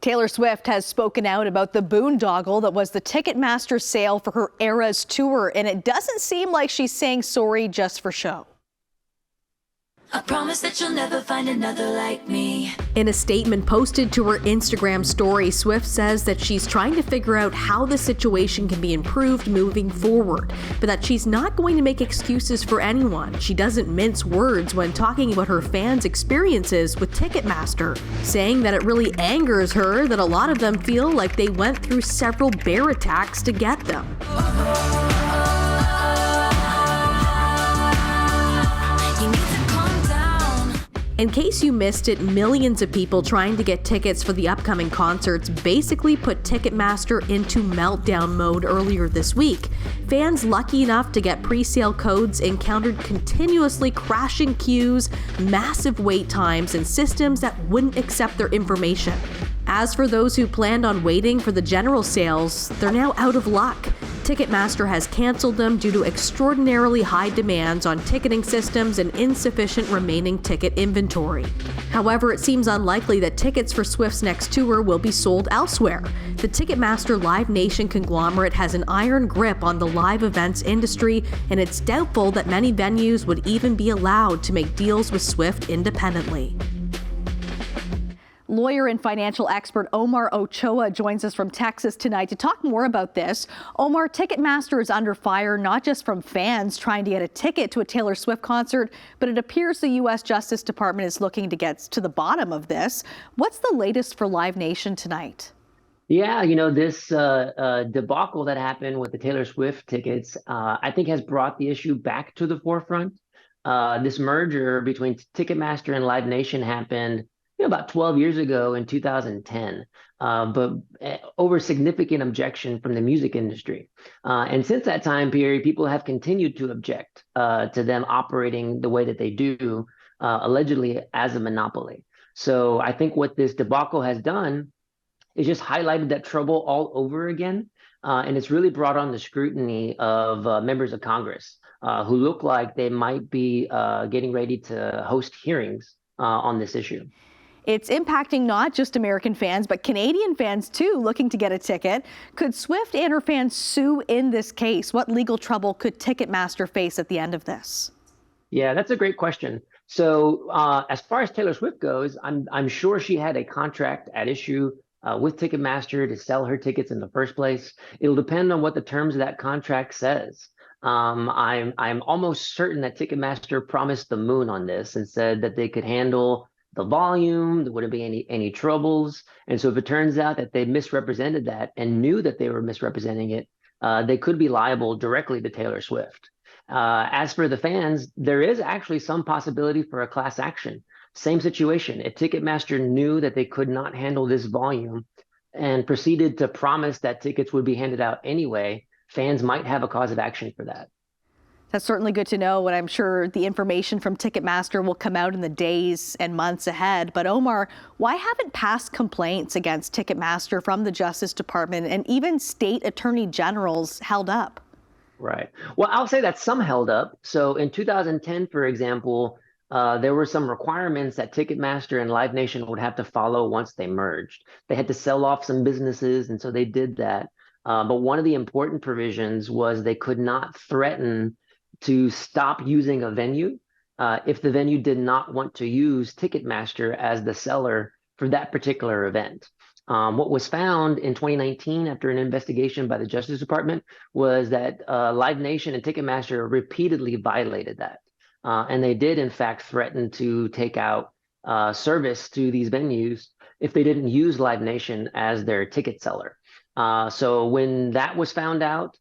Taylor Swift has spoken out about the boondoggle that was the Ticketmaster sale for her Eras tour, and it doesn't seem like she's saying sorry just for show. I promise that you'll never find another like me. In a statement posted to her Instagram story, Swift says that she's trying to figure out how the situation can be improved moving forward, but that she's not going to make excuses for anyone. She doesn't mince words when talking about her fans' experiences with Ticketmaster, saying that it really angers her that a lot of them feel like they went through several bear attacks to get them. In case you missed it, millions of people trying to get tickets for the upcoming concerts basically put Ticketmaster into meltdown mode earlier this week. Fans lucky enough to get pre-sale codes encountered continuously crashing queues, massive wait times, and systems that wouldn't accept their information. As for those who planned on waiting for the general sales, they're now out of luck. Ticketmaster has canceled them due to extraordinarily high demands on ticketing systems and insufficient remaining ticket inventory. However, it seems unlikely that tickets for Swift's next tour will be sold elsewhere. The Ticketmaster Live Nation conglomerate has an iron grip on the live events industry, and it's doubtful that many venues would even be allowed to make deals with Swift independently. Lawyer and financial expert Omar Ochoa joins us from Texas tonight to talk more about this. Omar, Ticketmaster is under fire not just from fans trying to get a ticket to a Taylor Swift concert, but it appears the U.S. Justice Department is looking to get to the bottom of this. What's the latest for Live Nation tonight? Yeah, this debacle that happened with the Taylor Swift tickets, I think has brought the issue back to the forefront. This merger between Ticketmaster and Live Nation happened about 12 years ago in 2010, but over significant objection from the music industry. And since that time period, people have continued to object to them operating the way that they do, allegedly as a monopoly. So I think what this debacle has done is just highlighted that trouble all over again. And it's really brought on the scrutiny of members of Congress who look like they might be getting ready to host hearings on this issue. It's impacting not just American fans, but Canadian fans too, looking to get a ticket. Could Swift and her fans sue in this case? What legal trouble could Ticketmaster face at the end of this? Yeah, that's a great question. So as far as Taylor Swift goes, I'm sure she had a contract at issue with Ticketmaster to sell her tickets in the first place. It'll depend on what the terms of that contract says. I'm almost certain that Ticketmaster promised the moon on this and said that they could handle the volume, there wouldn't be any troubles. And so if it turns out that they misrepresented that and knew that they were misrepresenting it, they could be liable directly to Taylor Swift. As for the fans, there is actually some possibility for a class action. Same situation. If Ticketmaster knew that they could not handle this volume and proceeded to promise that tickets would be handed out anyway, fans might have a cause of action for that. That's certainly good to know, and I'm sure the information from Ticketmaster will come out in the days and months ahead. But Omar, why haven't past complaints against Ticketmaster from the Justice Department and even state attorney generals held up? Right. Well, I'll say that some held up. So in 2010, for example, there were some requirements that Ticketmaster and Live Nation would have to follow once they merged. They had to sell off some businesses, and so they did that. But one of the important provisions was they could not threaten to stop using a venue if the venue did not want to use Ticketmaster as the seller for that particular event. What was found in 2019 after an investigation by the Justice Department was that Live Nation and Ticketmaster repeatedly violated that. And they did, in fact, threaten to take out service to these venues if they didn't use Live Nation as their ticket seller. So when that was found out,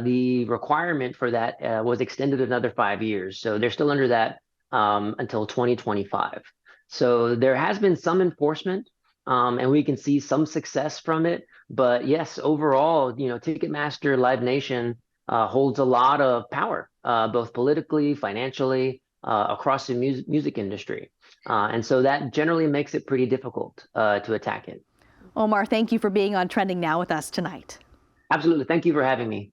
the requirement for that was extended another 5 years. So they're still under that until 2025. So there has been some enforcement and we can see some success from it. But yes, overall, Ticketmaster, Live Nation holds a lot of power, both politically, financially, across the music industry. And so that generally makes it pretty difficult to attack it. Omar, thank you for being on Trending Now with us tonight. Absolutely. Thank you for having me.